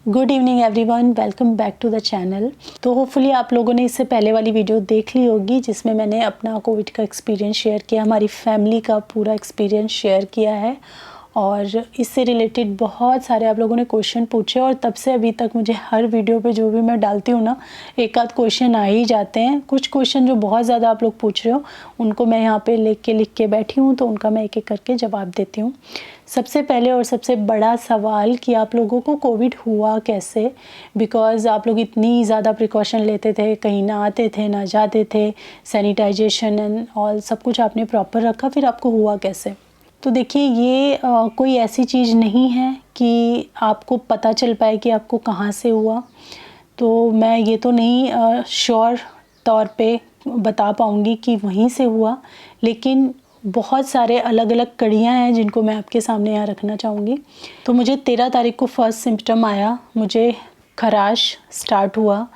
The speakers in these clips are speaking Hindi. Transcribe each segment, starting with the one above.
Good evening everyone, welcome back to the channel. तो होपफुली आप लोगों ने इससे पहले वाली वीडियो देख ली होगी जिसमें मैंने अपना कोविड का एक्सपीरियंस शेयर किया, हमारी फैमिली का पूरा एक्सपीरियंस शेयर किया है। और इससे रिलेटेड बहुत सारे आप लोगों ने क्वेश्चन पूछे और तब से अभी तक मुझे हर वीडियो पे जो भी मैं डालती हूँ ना, एक आध क्वेश्चन आ ही जाते हैं। कुछ क्वेश्चन जो बहुत ज़्यादा आप लोग पूछ रहे हो उनको मैं यहाँ पे लिख के बैठी हूँ, तो उनका मैं एक एक करके जवाब देती हूँ। सबसे पहले और सबसे बड़ा सवाल कि आप लोगों को कोविड हुआ कैसे, बिकॉज़ आप लोग इतनी ज़्यादा प्रिकॉशन लेते थे, कहीं ना आते थे ना जाते थे, सैनिटाइजेशन एंड ऑल सब कुछ आपने प्रॉपर रखा, फिर आपको हुआ कैसे। तो देखिए ये कोई ऐसी चीज़ नहीं है कि आपको पता चल पाए कि आपको कहाँ से हुआ। तो मैं ये तो नहीं श्योर तौर पे बता पाऊँगी कि वहीं से हुआ, लेकिन बहुत सारे अलग अलग कड़ियाँ हैं जिनको मैं आपके सामने यहाँ रखना चाहूँगी। तो मुझे 13 तारीख को फर्स्ट सिम्पटम आया, मुझे खराश स्टार्ट हुआ।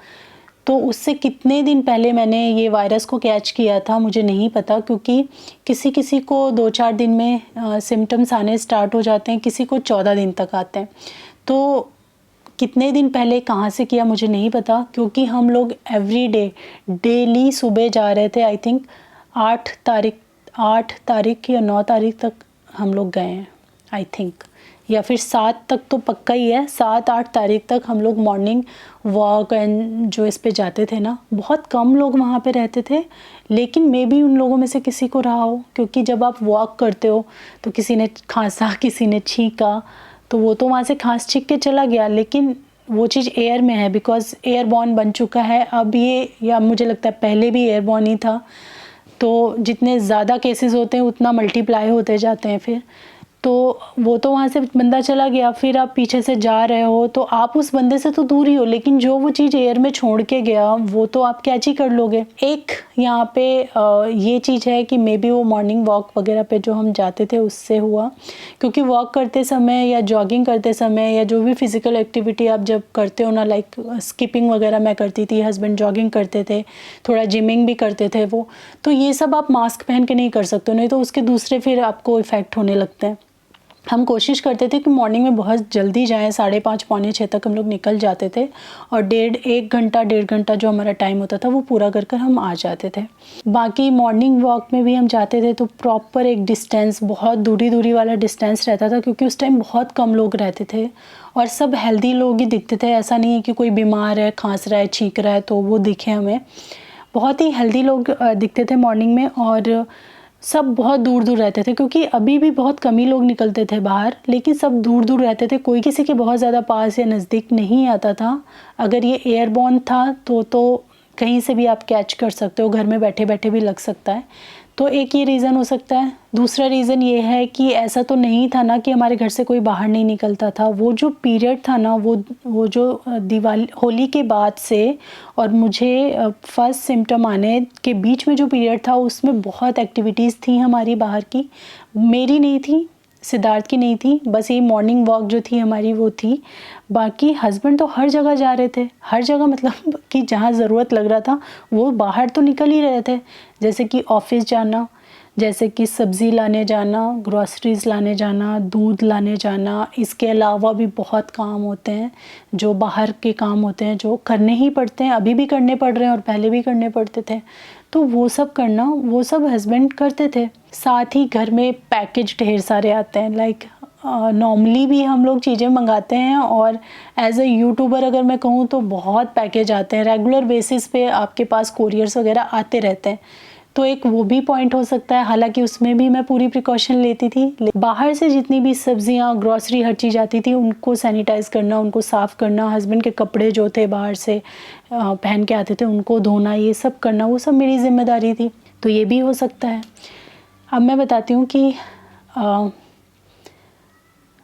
तो उससे कितने दिन पहले मैंने ये वायरस को कैच किया था मुझे नहीं पता, क्योंकि किसी किसी को 2-4 दिन में सिम्टम्स आने स्टार्ट हो जाते हैं, किसी को 14 दिन तक आते हैं। तो कितने दिन पहले कहाँ से किया मुझे नहीं पता, क्योंकि हम लोग एवरी डे डेली सुबह जा रहे थे। आई थिंक 8 तारीख या 9 तारीख तक हम लोग गए हैं आई थिंक, या फिर 7 तक तो पक्का ही है। 7-8 तारीख तक हम लोग मॉर्निंग वॉक एंड जो इस पे जाते थे ना, बहुत कम लोग वहाँ पे रहते थे, लेकिन मे बी उन लोगों में से किसी को रहा हो, क्योंकि जब आप वॉक करते हो तो किसी ने खांसा, किसी ने छींका, तो वो तो वहाँ से खांस छींक के चला गया, लेकिन वो चीज़ एयर में है, बिकॉज एयरबॉर्न बन चुका है अब ये, या मुझे लगता है पहले भी एयरबॉर्न ही था। तो जितने ज़्यादा केसेस होते हैं उतना मल्टीप्लाई होते जाते हैं फिर। तो वो तो वहाँ से बंदा चला गया, फिर आप पीछे से जा रहे हो तो आप उस बंदे से तो दूर ही हो, लेकिन जो वो चीज़ एयर में छोड़ के गया वो तो आप कैच ही कर लोगे। एक यहाँ पे ये चीज़ है कि मे बी वो मॉर्निंग वॉक वगैरह पे जो हम जाते थे उससे हुआ, क्योंकि वॉक करते समय या जॉगिंग करते समय या जो भी फिज़िकल एक्टिविटी आप जब करते हो ना, लाइक स्किपिंग वगैरह मैं करती थी, हस्बैंड जॉगिंग करते थे, थोड़ा जिमिंग भी करते थे वो, तो ये सब आप मास्क पहन के नहीं कर सकते, नहीं तो उसके दूसरे फिर आपको इफ़ेक्ट होने लगते हैं। हम कोशिश करते थे कि मॉर्निंग में बहुत जल्दी जाएं, 5:30 पौने 6 तक हम लोग निकल जाते थे, और 1.5 घंटा जो हमारा टाइम होता था वो पूरा कर हम आ जाते थे। बाकी मॉर्निंग वॉक में भी हम जाते थे तो प्रॉपर एक डिस्टेंस, बहुत दूरी वाला डिस्टेंस रहता था, क्योंकि उस टाइम बहुत कम लोग रहते थे और सब हेल्दी लोग ही दिखते थे। ऐसा नहीं है कि कोई बीमार है, खांस रहा है, छींक रहा है तो वो दिखे हमें। बहुत ही हेल्दी लोग दिखते थे मॉर्निंग में, और सब बहुत दूर रहते थे, क्योंकि अभी भी बहुत कम ही लोग निकलते थे बाहर, लेकिन सब दूर रहते थे, कोई किसी के बहुत ज़्यादा पास या नज़दीक नहीं आता था। अगर ये एयरबॉर्न था तो कहीं से भी आप कैच कर सकते हो, घर में बैठे भी लग सकता है। तो एक ये रीज़न हो सकता है। दूसरा रीज़न ये है कि ऐसा तो नहीं था ना कि हमारे घर से कोई बाहर नहीं निकलता था। वो जो पीरियड था ना, वो जो दिवाली होली के बाद से और मुझे फर्स्ट सिम्टम आने के बीच में जो पीरियड था, उसमें बहुत एक्टिविटीज़ थी हमारी बाहर की। मेरी नहीं थी, सिद्धार्थ की नहीं थी, बस ये मॉर्निंग वॉक जो थी हमारी वो थी। बाकी हस्बैंड तो हर जगह जा रहे थे, हर जगह, मतलब कि जहाँ ज़रूरत लग रहा था वो बाहर तो निकल ही रहे थे, जैसे कि ऑफिस जाना, जैसे कि सब्ज़ी लाने जाना, ग्रॉसरीज़ लाने जाना, दूध लाने जाना। इसके अलावा भी बहुत काम होते हैं जो बाहर के काम होते हैं, जो करने ही पड़ते हैं, अभी भी करने पड़ रहे हैं और पहले भी करने पड़ते थे। तो वो सब करना, वो सब हस्बैंड करते थे। साथ ही घर में पैकेज ढेर सारे आते हैं, लाइक नॉर्मली भी हम लोग चीज़ें मंगाते हैं, और एज अ यूट्यूबर अगर मैं कहूँ तो बहुत पैकेज आते हैं, रेगुलर बेसिस पे आपके पास कोरियर्स वगैरह आते रहते हैं। तो एक वो भी पॉइंट हो सकता है, हालांकि उसमें भी मैं पूरी प्रिकॉशन लेती थी। बाहर से जितनी भी सब्जियां, ग्रॉसरी, हर चीज़ आती थी, उनको सैनिटाइज करना, उनको साफ़ करना, हस्बैंड के कपड़े जो थे बाहर से पहन के आते थे उनको धोना, ये सब करना, वो सब मेरी जिम्मेदारी थी। तो ये भी हो सकता है। अब मैं बताती हूँ कि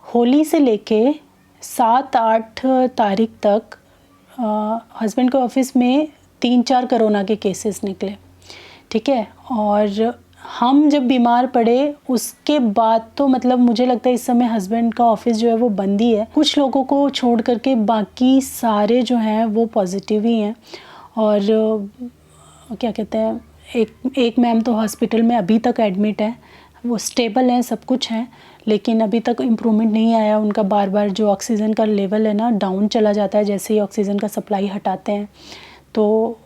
होली से लेके 7-8 तारीख तक हस्बैंड के ऑफिस में 3-4 कोरोना के केसेस निकले, ठीक है। और हम जब बीमार पड़े उसके बाद तो मतलब मुझे लगता है इस समय हस्बैंड का ऑफिस जो है वो बंद ही है, कुछ लोगों को छोड़ करके बाकी सारे जो हैं वो पॉजिटिव ही हैं। और क्या कहते हैं, एक मैम तो हॉस्पिटल में अभी तक एडमिट है, वो स्टेबल हैं, सब कुछ हैं, लेकिन अभी तक इम्प्रूवमेंट नहीं आया उनका। बार बार जो ऑक्सीजन का लेवल है ना डाउन चला जाता है, जैसे ही ऑक्सीजन का सप्लाई हटाते हैं तो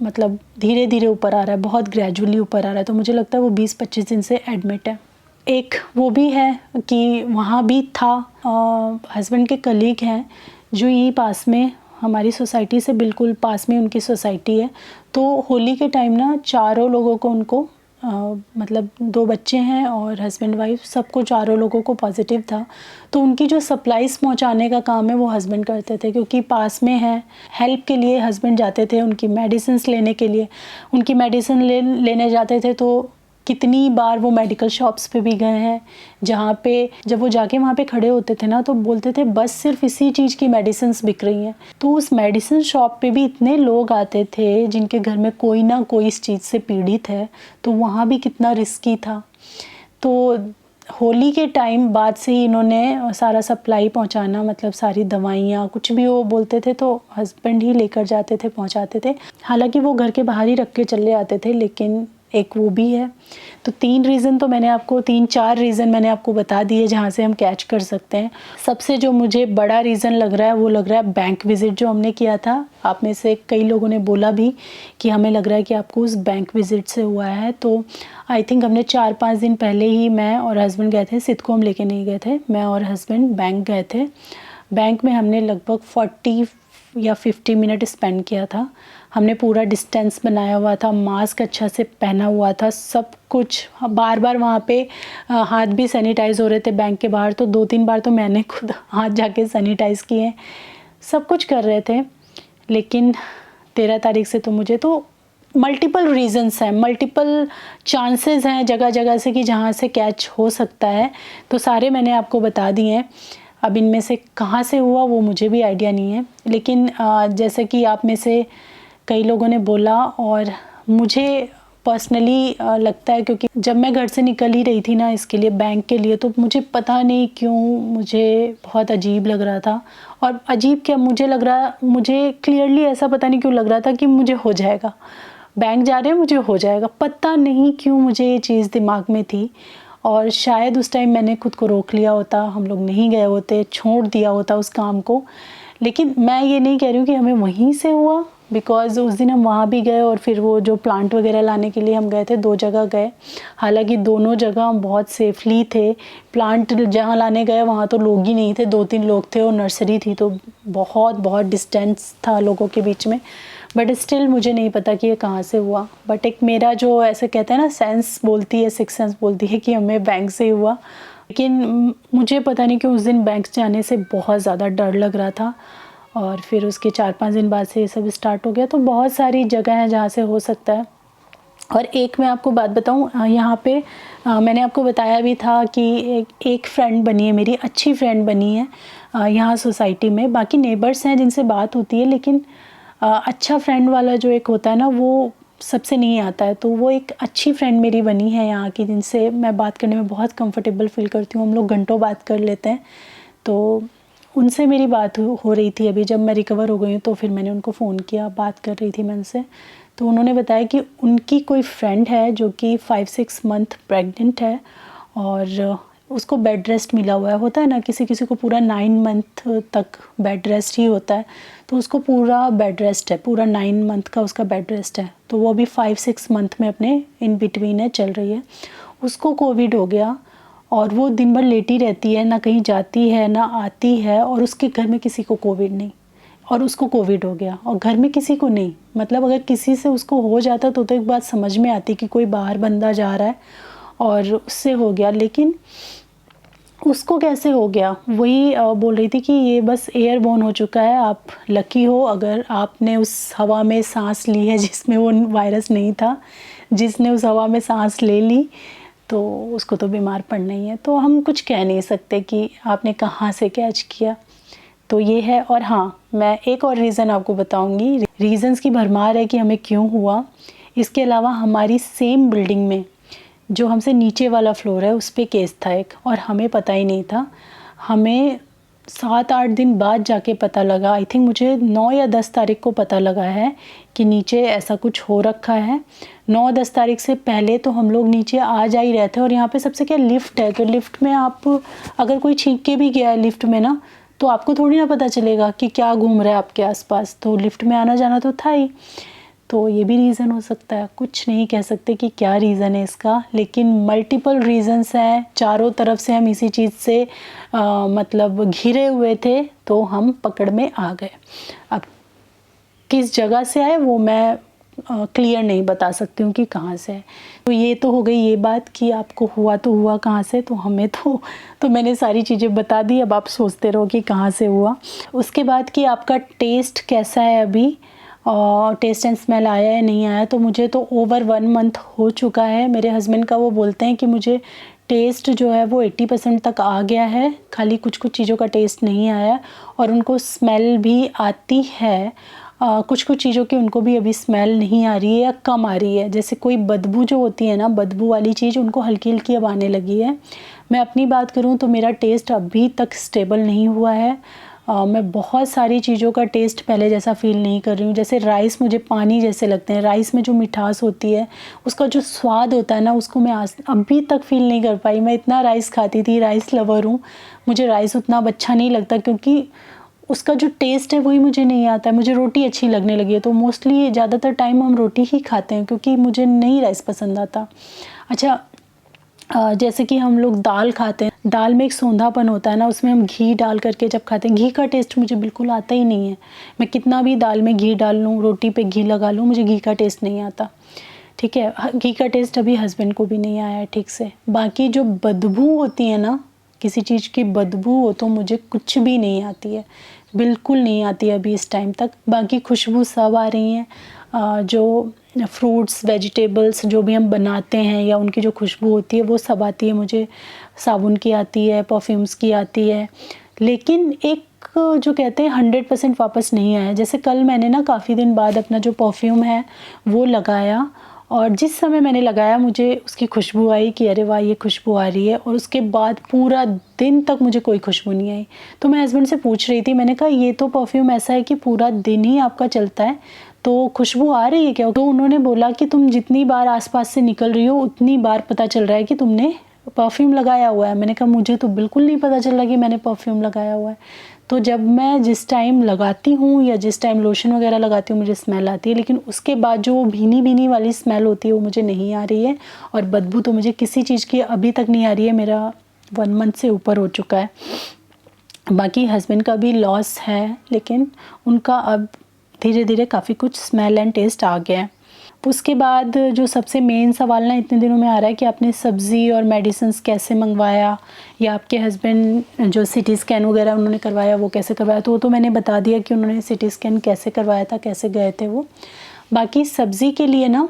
मतलब धीरे धीरे ऊपर आ रहा है, बहुत ग्रेजुअली ऊपर आ रहा है। तो मुझे लगता है वो 20-25 दिन से एडमिट है। एक वो भी है कि वहाँ भी था, हस्बैंड के कलीग हैं जो यहीं पास में हमारी सोसाइटी से बिल्कुल पास में उनकी सोसाइटी है। तो होली के टाइम ना चारों लोगों को उनको मतलब 2 बच्चे हैं और हस्बैंड वाइफ, सबको चारों लोगों को पॉजिटिव था। तो उनकी जो सप्लाईज़ पहुंचाने का काम है वो हस्बैंड करते थे, क्योंकि पास में है। हेल्प के लिए हस्बैंड जाते थे, उनकी मेडिसिन्स लेने के लिए, उनकी मेडिसिन लेने जाते थे। तो कितनी बार वो मेडिकल शॉप्स पे भी गए हैं, जहाँ पे जब वो जाके वहाँ पे खड़े होते थे ना तो बोलते थे बस सिर्फ इसी चीज़ की मेडिसिन्स बिक रही हैं। तो उस मेडिसिन शॉप पे भी इतने लोग आते थे जिनके घर में कोई ना कोई इस चीज़ से पीड़ित है, तो वहाँ भी कितना रिस्की था। तो होली के टाइम बाद से ही इन्होंने सारा सप्लाई पहुंचाना, मतलब सारी दवाइयाँ कुछ भी वो बोलते थे तो हस्बैंड ही लेकर जाते थे, पहुंचाते थे। हालांकि वो घर के बाहर ही रख के चले आते थे, लेकिन एक वो भी है। तो 3 रीज़न तो मैंने आपको 3-4 रीज़न मैंने आपको बता दिए जहाँ से हम कैच कर सकते हैं। सबसे जो मुझे बड़ा रीज़न लग रहा है वो लग रहा है बैंक विज़िट जो हमने किया था। आप में से कई लोगों ने बोला भी कि हमें लग रहा है कि आपको उस बैंक विज़िट से हुआ है। तो आई थिंक हमने 4-5 दिन पहले ही मैं और हस्बैंड गए थे, सिद्ध को हम लेके नहीं गए थे, मैं और हस्बैंड बैंक गए थे। बैंक में हमने लगभग 40 या 50 मिनट स्पेंड किया था। हमने पूरा डिस्टेंस बनाया हुआ था, मास्क अच्छा से पहना हुआ था, सब कुछ। बार बार वहाँ पे हाथ भी सैनिटाइज़ हो रहे थे बैंक के बाहर, तो 2-3 बार तो मैंने खुद हाथ जाके सैनिटाइज़ किए, सब कुछ कर रहे थे। लेकिन 13 तारीख से तो मुझे तो मल्टीपल रीज़न्स हैं, मल्टीपल चांसेस हैं जगह जगह से कि जहाँ से कैच हो सकता है, तो सारे मैंने आपको बता दिए हैं। अब इनमें से कहाँ से हुआ वो मुझे भी आइडिया नहीं है, लेकिन जैसे कि आप में से कई लोगों ने बोला और मुझे पर्सनली लगता है, क्योंकि जब मैं घर से निकल ही रही थी ना इसके लिए, बैंक के लिए, तो मुझे पता नहीं क्यों मुझे बहुत अजीब लग रहा था। और अजीब क्या, मुझे क्लियरली ऐसा पता नहीं क्यों लग रहा था कि मुझे हो जाएगा, बैंक जा रहे हैं मुझे हो जाएगा। पता नहीं क्यों मुझे ये चीज़ दिमाग में थी, और शायद उस टाइम मैंने खुद को रोक लिया होता, हम लोग नहीं गए होते, छोड़ दिया होता उस काम को। लेकिन मैं ये नहीं कह रही हूँ कि हमें वहीं से हुआ, बिकॉज़ उस दिन हम वहाँ भी गए और फिर वो जो प्लांट वगैरह लाने के लिए हम गए थे, 2 जगह गए। हालांकि दोनों जगह हम बहुत सेफली थे। प्लांट जहाँ लाने गए वहाँ तो लोग ही नहीं थे, 2-3 लोग थे और नर्सरी थी, तो बहुत डिस्टेंस था लोगों के बीच में। बट स्टिल मुझे नहीं पता कि ये कहाँ से हुआ। बट एक मेरा जो ऐसे कहते हैं ना सेंस बोलती है, सिक्स सेंस बोलती है कि हमें बैंक से ही हुआ। लेकिन मुझे पता नहीं क्यों उस दिन बैंक जाने से बहुत ज़्यादा डर लग रहा था, और फिर उसके 4-5 दिन बाद से ये सब स्टार्ट हो गया। तो बहुत सारी जगह हैं जहाँ से हो सकता है। और एक मैं आपको बात बताऊँ, यहाँ पे मैंने आपको बताया भी था कि एक फ्रेंड बनी है मेरी, अच्छी फ्रेंड बनी है यहाँ सोसाइटी में। बाकी नेबर्स हैं जिनसे बात होती है, लेकिन अच्छा फ्रेंड वाला जो एक होता है ना वो सबसे नहीं आता है। तो वो एक अच्छी फ्रेंड मेरी बनी है यहाँ की, जिनसे मैं बात करने में बहुत कंफर्टेबल फील करती हूँ। हम लोग घंटों बात कर लेते हैं। तो उनसे मेरी बात हो रही थी अभी, जब मैं रिकवर हो गई हूँ तो फिर मैंने उनको फ़ोन किया, बात कर रही थी मैं उनसे। तो उन्होंने बताया कि उनकी कोई फ्रेंड है जो कि 5-6 मंथ प्रेग्नेंट है, और उसको बेड रेस्ट मिला हुआ है। होता है ना किसी किसी को पूरा 9 मंथ तक बेड रेस्ट ही होता है, तो उसको पूरा बेड रेस्ट है, पूरा 9 मंथ का उसका बेड रेस्ट है। तो वो अभी 5-6 मंथ में अपने इन बिटवीन है, चल रही है। उसको कोविड हो गया और वो दिन भर लेटी रहती है, ना कहीं जाती है ना आती है, और उसके घर में किसी को कोविड नहीं, और उसको कोविड हो गया और घर में किसी को नहीं। मतलब अगर किसी से उसको हो जाता तो एक बात समझ में आती कि कोई बाहर बंदा जा रहा है और उससे हो गया, लेकिन उसको कैसे हो गया? वही बोल रही थी कि ये बस एयरबोर्न हो चुका है। आप लकी हो अगर आपने उस हवा में सांस ली है जिसमें वो वायरस नहीं था। जिसने उस हवा में सांस ले ली तो उसको तो बीमार पड़ना ही है। तो हम कुछ कह नहीं सकते कि आपने कहाँ से कैच किया। तो ये है। और हाँ, मैं एक और रीज़न आपको बताऊंगी। रीज़न्स की भरमार है कि हमें क्यों हुआ। इसके अलावा हमारी सेम बिल्डिंग में जो हमसे नीचे वाला फ्लोर है उस पे केस था एक, और हमें पता ही नहीं था। हमें 7-8 दिन बाद जाके पता लगा, आई थिंक मुझे 9 या 10 तारीख को पता लगा है कि नीचे ऐसा कुछ हो रखा है। 9-10 तारीख से पहले तो हम लोग नीचे आ जा ही रहे थे, और यहाँ पे सबसे क्या लिफ्ट है, तो लिफ्ट में आप अगर कोई छींक के भी गया है लिफ्ट में ना, तो आपको थोड़ी ना पता चलेगा कि क्या घूम रहा है आपके आसपास, तो लिफ्ट में आना जाना तो था ही। तो ये भी रीज़न हो सकता है, कुछ नहीं कह सकते कि क्या रीज़न है इसका, लेकिन मल्टीपल रीज़न्स हैं। चारों तरफ से हम इसी चीज़ से मतलब घिरे हुए थे, तो हम पकड़ में आ गए। अब किस जगह से आए वो मैं क्लियर नहीं बता सकती हूँ कि कहाँ से है। तो ये तो हो गई ये बात कि आपको हुआ तो हुआ कहाँ से, तो हमें तो मैंने सारी चीज़ें बता दी, अब आप सोचते रहो कि कहाँ से हुआ। उसके बाद कि आपका टेस्ट कैसा है अभी, टेस्ट एंड स्मेल आया है नहीं आया, तो मुझे तो ओवर 1 मंथ हो चुका है। मेरे हस्बैंड का वो बोलते हैं कि मुझे टेस्ट जो है वो 80% तक आ गया है, खाली कुछ-कुछ चीज़ों का टेस्ट नहीं आया, और उनको स्मेल भी आती है। कुछ-कुछ चीज़ों की उनको भी अभी स्मेल नहीं आ रही है या कम आ रही है। जैसे कोई बदबू जो होती है ना, बदबू वाली चीज़ उनको हल्की-हल्की अब आने लगी है। मैं अपनी बात करूँ तो मेरा टेस्ट अभी तक स्टेबल नहीं हुआ है। मैं बहुत सारी चीज़ों का टेस्ट पहले जैसा फ़ील नहीं कर रही हूँ। जैसे राइस मुझे पानी जैसे लगते हैं, राइस में जो मिठास होती है, उसका जो स्वाद होता है ना, उसको मैं आज अभी तक फ़ील नहीं कर पाई। मैं इतना राइस खाती थी, राइस लवर हूँ, मुझे राइस उतना अब अच्छा नहीं लगता, क्योंकि उसका जो टेस्ट है वही मुझे नहीं आता है। मुझे रोटी अच्छी लगने लगी है, तो मोस्टली ज़्यादातर टाइम हम रोटी ही खाते हैं, क्योंकि मुझे नहीं राइस पसंद आता। अच्छा, जैसे कि हम लोग दाल खाते हैं, दाल में एक सोंधापन होता है ना, उसमें हम घी डाल करके जब खाते हैं, घी का टेस्ट मुझे बिल्कुल आता ही नहीं है। मैं कितना भी दाल में घी डाल लूँ, रोटी पे घी लगा लूँ, मुझे घी का टेस्ट नहीं आता। ठीक है, घी का टेस्ट अभी हस्बैंड को भी नहीं आया है ठीक से। बाकी जो बदबू होती है ना, किसी चीज़ की बदबू हो तो मुझे कुछ भी नहीं आती है, बिल्कुल नहीं आती है अभी इस टाइम तक। बाकी खुशबू सब आ रही हैं, जो फ्रूट्स, वेजिटेबल्स जो भी हम बनाते हैं या उनकी जो खुशबू होती है वो सब आती है मुझे। साबुन की आती है, परफ्यूम्स की आती है, लेकिन एक जो कहते हैं 100% वापस नहीं आया। जैसे कल मैंने ना काफ़ी दिन बाद अपना जो परफ्यूम है वो लगाया, और जिस समय मैंने लगाया मुझे उसकी खुशबू आई कि अरे वाह ये खुशबू आ रही है, और उसके बाद पूरा दिन तक मुझे कोई खुशबू नहीं आई। तो मैं हस्बैंड से पूछ रही थी, मैंने कहा ये तो परफ्यूम ऐसा है कि पूरा दिन ही आपका चलता है, तो खुशबू आ रही है क्या? तो उन्होंने बोला कि तुम जितनी बार आसपास से निकल रही हो उतनी बार पता चल रहा है कि तुमने परफ्यूम लगाया हुआ है। मैंने कहा मुझे तो बिल्कुल नहीं पता चल रहा कि मैंने परफ्यूम लगाया हुआ है। तो जब मैं जिस टाइम लगाती हूँ या जिस टाइम लोशन वगैरह लगाती हूँ मुझे स्मेल आती है, लेकिन उसके बाद जो भीनी-भीनी वाली स्मेल होती है वो मुझे नहीं आ रही है, और बदबू तो मुझे किसी चीज़ की अभी तक नहीं आ रही है। मेरा 1 मंथ से ऊपर हो चुका है। बाकी हस्बैंड का भी लॉस है, लेकिन उनका अब धीरे-धीरे काफ़ी कुछ स्मेल एंड टेस्ट आ गया है। उसके बाद जो सबसे मेन सवाल ना इतने दिनों में आ रहा है कि आपने सब्ज़ी और मेडिसिन्स कैसे मंगवाया, या आपके हस्बैंड जो सिटी स्कैन वगैरह उन्होंने करवाया वो कैसे करवाया, तो वो तो मैंने बता दिया कि उन्होंने सिटी स्कैन कैसे करवाया था, कैसे गए थे वो। बाकी सब्ज़ी के लिए ना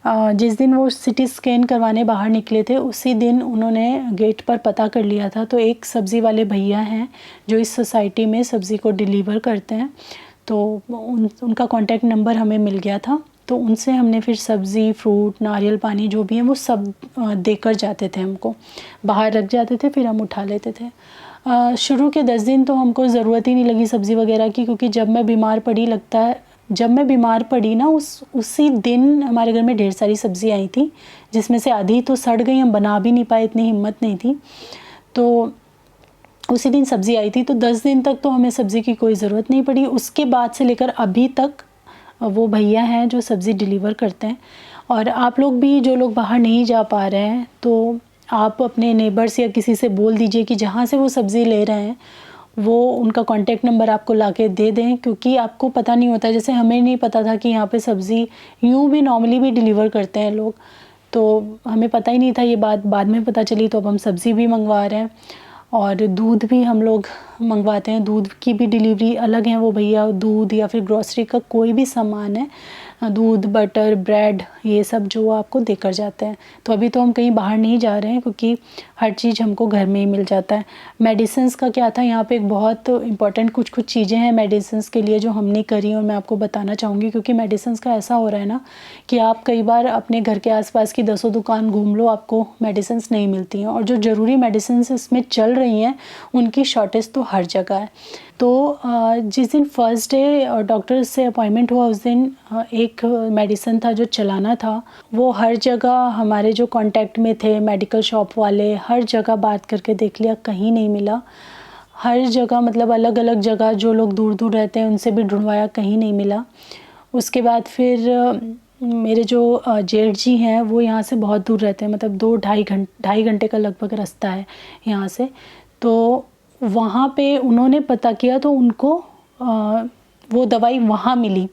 जिस दिन वो सिटी स्कैन करवाने बाहर निकले थे उसी दिन उन्होंने गेट पर पता कर लिया था। तो एक सब्ज़ी वाले भैया हैं जो इस सोसाइटी में सब्ज़ी को डिलीवर करते हैं, तो उनका कॉन्टैक्ट नंबर हमें मिल गया था। तो उनसे हमने फिर सब्ज़ी, फ्रूट, नारियल पानी जो भी है वो सब देकर जाते थे, हमको बाहर रख जाते थे, फिर हम उठा लेते थे। शुरू के 10 दिन तो हमको ज़रूरत ही नहीं लगी सब्ज़ी वगैरह की, क्योंकि जब मैं बीमार पड़ी ना उसी दिन हमारे घर में ढेर सारी सब्ज़ी आई थी, जिसमें से आधी तो सड़ गई, हम बना भी नहीं पाए, इतनी हिम्मत नहीं थी। तो उसी दिन सब्ज़ी आई थी, तो 10 दिन तक तो हमें सब्ज़ी की कोई ज़रूरत नहीं पड़ी। उसके बाद से लेकर अभी तक वो भैया हैं जो सब्ज़ी डिलीवर करते हैं। और आप लोग भी जो लोग बाहर नहीं जा पा रहे हैं, तो आप अपने नेबर्स या किसी से बोल दीजिए कि जहाँ से वो सब्ज़ी ले रहे हैं वो उनका कॉन्टैक्ट नंबर आपको लाके दे दें, क्योंकि आपको पता नहीं होता है। जैसे हमें नहीं पता था कि यहाँ पे सब्ज़ी यूँ भी नॉर्मली भी डिलीवर करते हैं लोग, तो हमें पता ही नहीं था, ये बात बाद में पता चली, तो अब हम सब्ज़ी भी मंगवा रहे हैं। और दूध भी हम लोग मंगवाते हैं, दूध की भी डिलीवरी अलग है, वो भैया दूध या फिर ग्रॉसरी का कोई भी सामान है दूध, बटर, ब्रेड, ये सब जो आपको देकर जाते हैं। तो अभी तो हम कहीं बाहर नहीं जा रहे हैं क्योंकि हर चीज़ हमको घर में ही मिल जाता है। मेडिसिन्स का क्या था, यहाँ पे एक बहुत इंपॉर्टेंट कुछ चीज़ें हैं मेडिसिन्स के लिए जो हमने करी और मैं आपको बताना चाहूँगी। क्योंकि मेडिसिन्स का ऐसा हो रहा है ना कि आप कई बार अपने घर के आसपास की 10 दुकान घूम लो, आपको मेडिसिन्स नहीं मिलती हैं, और जो ज़रूरी मेडिसिन्स इसमें चल रही हैं उनकी शॉर्टेज तो हर जगह है। तो जिस दिन फर्स्ट डे डॉक्टर से अपॉइंटमेंट हुआ उस दिन एक मेडिसिन था जो चलाना था, वो हर जगह हमारे जो कांटेक्ट में थे मेडिकल शॉप वाले, हर जगह बात करके देख लिया, कहीं नहीं मिला। हर जगह मतलब अलग अलग जगह जो लोग दूर दूर रहते हैं उनसे भी ढूंढवाया, कहीं नहीं मिला। उसके बाद फिर मेरे जो जेठ जी हैं वो यहाँ से बहुत दूर रहते हैं, मतलब 2-2.5 घंटे का लगभग रास्ता है यहाँ से। तो वहाँ पे उन्होंने पता किया तो उनको वो दवाई वहाँ मिली।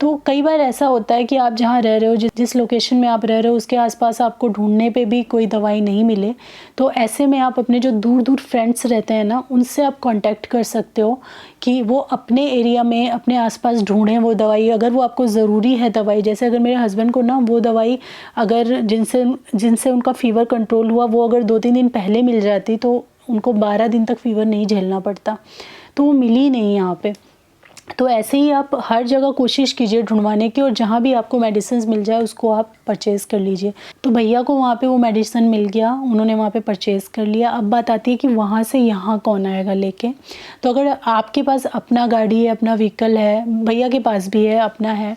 तो कई बार ऐसा होता है कि आप जहाँ रह रहे हो, जिस लोकेशन में आप रह रहे हो उसके आसपास आपको ढूंढने पे भी कोई दवाई नहीं मिले, तो ऐसे में आप अपने जो दूर दूर फ्रेंड्स रहते हैं ना, उनसे आप कांटेक्ट कर सकते हो कि वो अपने एरिया में अपने आसपास ढूंढें वो दवाई, अगर वो आपको ज़रूरी है दवाई। जैसे अगर मेरे हस्बैंड को ना वो दवाई अगर जिनसे उनका फ़ीवर कंट्रोल हुआ, वो अगर 2-3 दिन पहले मिल जाती तो उनको 12 दिन तक फ़ीवर नहीं झेलना पड़ता, तो वो मिली नहीं यहाँ पे। तो ऐसे ही आप हर जगह कोशिश कीजिए ढूँढवाने की, और जहाँ भी आपको मेडिसिन्स मिल जाए उसको आप परचेज़ कर लीजिए। तो भैया को वहाँ पे वो मेडिसिन मिल गया, उन्होंने वहाँ पे परचेज़ कर लिया। अब बात आती है कि वहाँ से यहाँ कौन आएगा लेके। तो अगर आपके पास अपना गाड़ी है, अपना व्हीकल है, भैया के पास भी है, अपना है,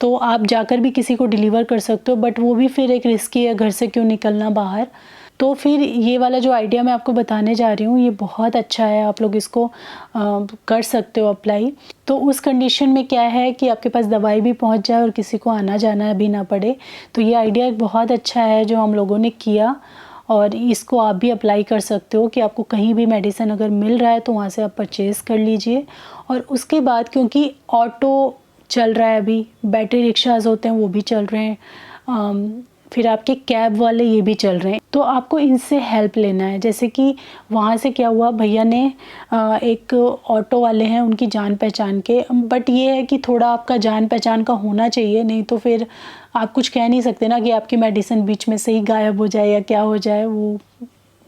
तो आप जाकर भी किसी को डिलीवर कर सकते हो, बट वो भी फिर एक रिस्की है, घर से क्यों निकलना बाहर। तो फिर ये वाला जो आइडिया मैं आपको बताने जा रही हूँ ये बहुत अच्छा है, आप लोग इसको कर सकते हो अप्लाई। तो उस कंडीशन में क्या है कि आपके पास दवाई भी पहुँच जाए और किसी को आना जाना भी ना पड़े। तो ये आइडिया एक बहुत अच्छा है जो हम लोगों ने किया, और इसको आप भी अप्लाई कर सकते हो कि आपको कहीं भी मेडिसिन अगर मिल रहा है तो वहाँ से आप परचेज़ कर लीजिए। और उसके बाद क्योंकि ऑटो चल रहा है अभी, बैटरी रिक्शाज़ होते हैं वो भी चल रहे हैं, फिर आपके कैब वाले ये भी चल रहे हैं, तो आपको इनसे हेल्प लेना है। जैसे कि वहाँ से क्या हुआ, भैया ने एक ऑटो वाले हैं उनकी जान पहचान के, बट ये है कि थोड़ा आपका जान पहचान का होना चाहिए, नहीं तो फिर आप कुछ कह नहीं सकते ना कि आपकी मेडिसिन बीच में से ही गायब हो जाए या क्या हो जाए, वो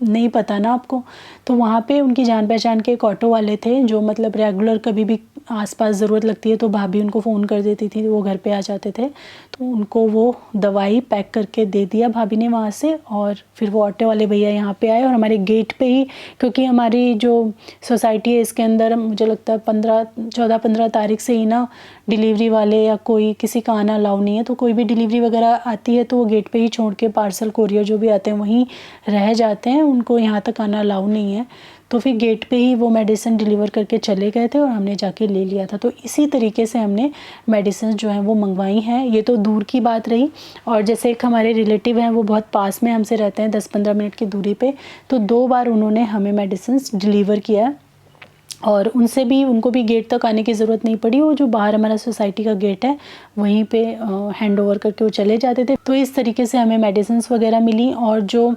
नहीं पता ना आपको। तो वहाँ पे उनकी जान पहचान के एक ऑटो वाले थे जो मतलब रेगुलर कभी भी आसपास ज़रूरत लगती है तो भाभी उनको फ़ोन कर देती थी, वो घर पे आ जाते थे। तो उनको वो दवाई पैक करके दे दिया भाभी ने वहाँ से, और फिर वो ऑटो वाले भैया यहाँ पे आए और हमारे गेट पे ही, क्योंकि हमारी जो सोसाइटी है इसके अंदर मुझे लगता है 14-15 तारीख से ही ना डिलीवरी वाले या कोई किसी का आना अलाउ नहीं है। तो कोई भी डिलीवरी वगैरह आती है तो वो गेट पे ही छोड़ के, पार्सल कोरियर जो भी आते हैं वहीं रह जाते हैं, उनको यहाँ तक आना अलाउ नहीं है। तो फिर गेट पे ही वो मेडिसिन डिलीवर करके चले गए थे और हमने जाके ले लिया था। तो इसी तरीके से हमने मेडिसिन जो हैं वो मंगवाई हैं। ये तो दूर की बात रही, और जैसे एक हमारे रिलेटिव हैं वो बहुत पास में हमसे रहते हैं 10-15 मिनट की दूरी पे, तो 2 बार उन्होंने हमें मेडिसिन डिलीवर किया है, और उनको भी गेट तक आने की ज़रूरत नहीं पड़ी। वो जो बाहर हमारा सोसाइटी का गेट है वहीं पे हैंड ओवर करके वो चले जाते थे। तो इस तरीके से हमें मेडिसिन्स वगैरह मिली। और जो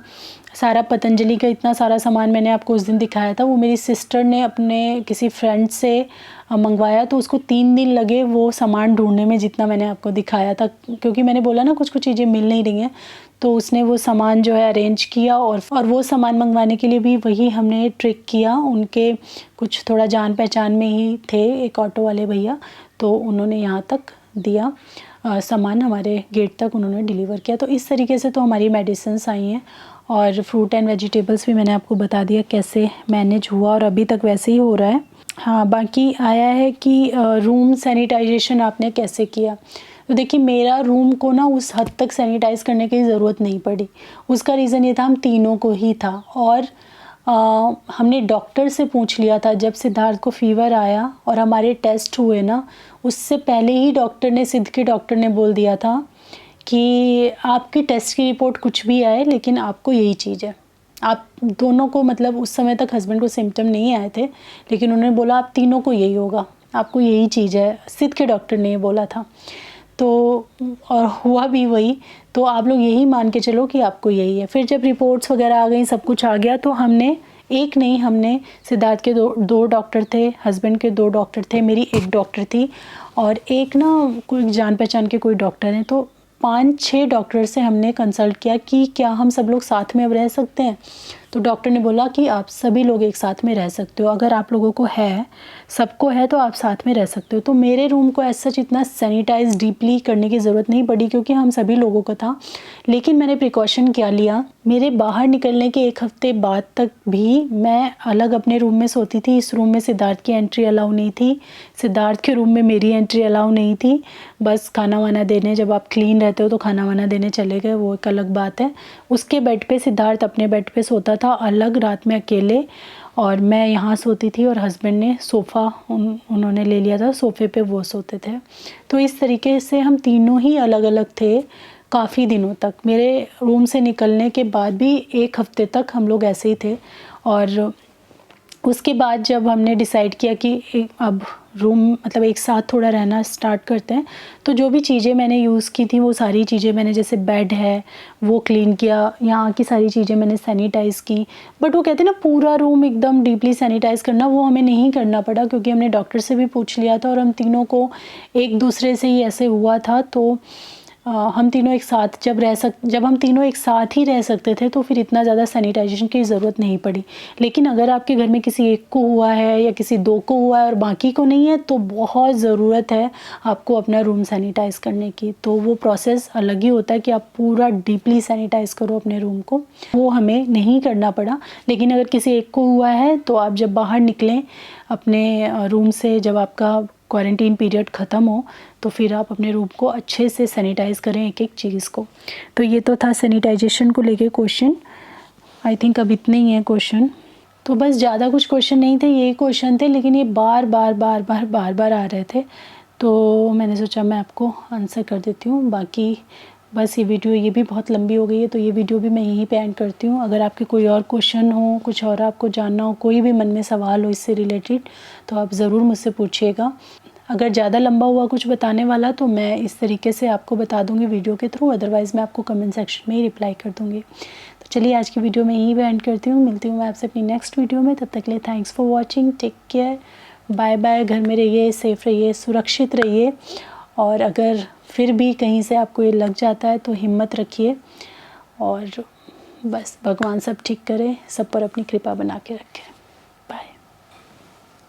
सारा पतंजलि का इतना सारा सामान मैंने आपको उस दिन दिखाया था, वो मेरी सिस्टर ने अपने किसी फ्रेंड से मंगवाया, तो उसको 3 दिन लगे वो सामान ढूंढने में जितना मैंने आपको दिखाया था, क्योंकि मैंने बोला ना कुछ चीज़ें मिल नहीं रही हैं। तो उसने वो सामान जो है अरेंज किया, और वो सामान मंगवाने के लिए भी वही हमने ट्रिक किया। उनके कुछ थोड़ा जान पहचान में ही थे एक ऑटो वाले भैया, तो उन्होंने यहाँ तक दिया सामान, हमारे गेट तक उन्होंने डिलीवर किया। तो इस तरीके से तो हमारी मेडिसिन्स आई हैं। और फ्रूट एंड वेजिटेबल्स भी मैंने आपको बता दिया कैसे मैनेज हुआ, और अभी तक वैसे ही हो रहा है। हाँ, बाकी आया है कि रूम सैनिटाइजेशन आपने कैसे किया। तो देखिए, मेरा रूम को ना उस हद तक सैनिटाइज़ करने की ज़रूरत नहीं पड़ी। उसका रीज़न ये था, हम तीनों को ही था, और हमने डॉक्टर से पूछ लिया था जब सिद्धार्थ को फ़ीवर आया और हमारे टेस्ट हुए ना, उससे पहले ही सिद्ध के डॉक्टर ने बोल दिया था कि आपकी टेस्ट की रिपोर्ट कुछ भी आए लेकिन आपको यही चीज़ है। आप दोनों को, मतलब उस समय तक हस्बैंड को सिम्पटम नहीं आए थे, लेकिन उन्होंने बोला आप तीनों को यही होगा, आपको यही चीज़ है। सिद्ध के डॉक्टर ने ये बोला था, तो और हुआ भी वही। तो आप लोग यही मान के चलो कि आपको यही है। फिर जब रिपोर्ट्स वगैरह आ गई, सब कुछ आ गया, तो हमने एक नहीं, हमने सिद्धार्थ के दो डॉक्टर थे, हस्बैंड के 2 डॉक्टर थे, मेरी 1 डॉक्टर थी और एक ना कोई जान पहचान के कोई डॉक्टर हैं। तो 5-6 डॉक्टर से हमने कंसल्ट किया कि क्या हम सब लोग साथ में अब रह सकते हैं। तो डॉक्टर ने बोला कि आप सभी लोग एक साथ में रह सकते हो, अगर आप लोगों को है, सबको है तो आप साथ में रह सकते हो। तो मेरे रूम को ऐसा इतना सैनिटाइज डीपली करने की ज़रूरत नहीं पड़ी क्योंकि हम सभी लोगों का था। लेकिन मैंने प्रिकॉशन क्या लिया, मेरे बाहर निकलने के 1 हफ्ते बाद तक भी मैं अलग अपने रूम में सोती थी। इस रूम में सिद्धार्थ की एंट्री अलाउ नहीं थी, सिद्धार्थ के रूम में मेरी एंट्री अलाउ नहीं थी। बस खाना वाना देने, जब आप क्लीन रहते हो तो खाना वाना देने चले गए, वो एक अलग बात है। उसके बेड पे सिद्धार्थ अपने बेड पे सोता था अलग, रात में अकेले, और मैं यहाँ सोती थी और हस्बैंड ने सोफ़ा उन्होंने ले लिया था, सोफ़े पे वो सोते थे। तो इस तरीके से हम तीनों ही अलग अलग थे काफ़ी दिनों तक। मेरे रूम से निकलने के बाद भी 1 हफ्ते तक हम लोग ऐसे ही थे। और उसके बाद जब हमने डिसाइड किया कि अब रूम मतलब एक साथ थोड़ा रहना स्टार्ट करते हैं, तो जो भी चीज़ें मैंने यूज़ की थी वो सारी चीज़ें मैंने, जैसे बेड है वो क्लीन किया, यहाँ की सारी चीज़ें मैंने सैनिटाइज़ की। बट वो कहते हैं ना पूरा रूम एकदम डीपली सैनिटाइज़ करना, वो हमें नहीं करना पड़ा क्योंकि हमने डॉक्टर से भी पूछ लिया था और हम तीनों को एक दूसरे से ही ऐसे हुआ था। तो हम तीनों एक साथ जब हम तीनों एक साथ ही रह सकते थे तो फिर इतना ज़्यादा सैनिटाइजेशन की ज़रूरत नहीं पड़ी। लेकिन अगर आपके घर में किसी एक को हुआ है या किसी 2 को हुआ है और बाकी को नहीं है, तो बहुत ज़रूरत है आपको अपना रूम सैनिटाइज़ करने की। तो वो प्रोसेस अलग ही होता है कि आप पूरा डीपली सैनिटाइज़ करो अपने रूम को, वो हमें नहीं करना पड़ा। लेकिन अगर किसी एक को हुआ है तो आप जब बाहर निकलें अपने रूम से, जब आपका क्वारंटीन पीरियड ख़त्म हो, तो फिर आप अपने रूम को अच्छे से सैनिटाइज़ करें एक एक चीज़ को। तो ये तो था सैनिटाइजेशन को लेके क्वेश्चन। आई थिंक अब इतने ही हैं क्वेश्चन, तो बस ज़्यादा कुछ क्वेश्चन नहीं थे, यही क्वेश्चन थे, लेकिन ये बार बार आ रहे थे, तो मैंने सोचा मैं आपको आंसर कर देती हूँ। बाकी बस ये वीडियो ये भी बहुत लंबी हो गई है, तो ये वीडियो भी मैं यहीं पे एंड करती हूँ। अगर आपके कोई और क्वेश्चन हो, कुछ और आपको जानना हो, कोई भी मन में सवाल हो इससे रिलेटेड, तो आप ज़रूर मुझसे पूछिएगा। अगर ज़्यादा लंबा हुआ कुछ बताने वाला तो मैं इस तरीके से आपको बता दूँगी वीडियो के थ्रू, अदरवाइज़ मैं आपको कमेंट सेक्शन में ही रिप्लाई कर दूँगी। तो चलिए आज की वीडियो में यहीं पे एंड करती हूँ, मिलती हूँ मैं आपसे अपनी नेक्स्ट वीडियो में। तब तक के लिए thanks for watching, take care, bye bye. घर में रहिए, सेफ़ रहिए, सुरक्षित रहिए। और अगर फिर भी कहीं से आपको ये लग जाता है तो हिम्मत रखिए, और बस भगवान सब ठीक करे, सब पर अपनी कृपा बना के रखे।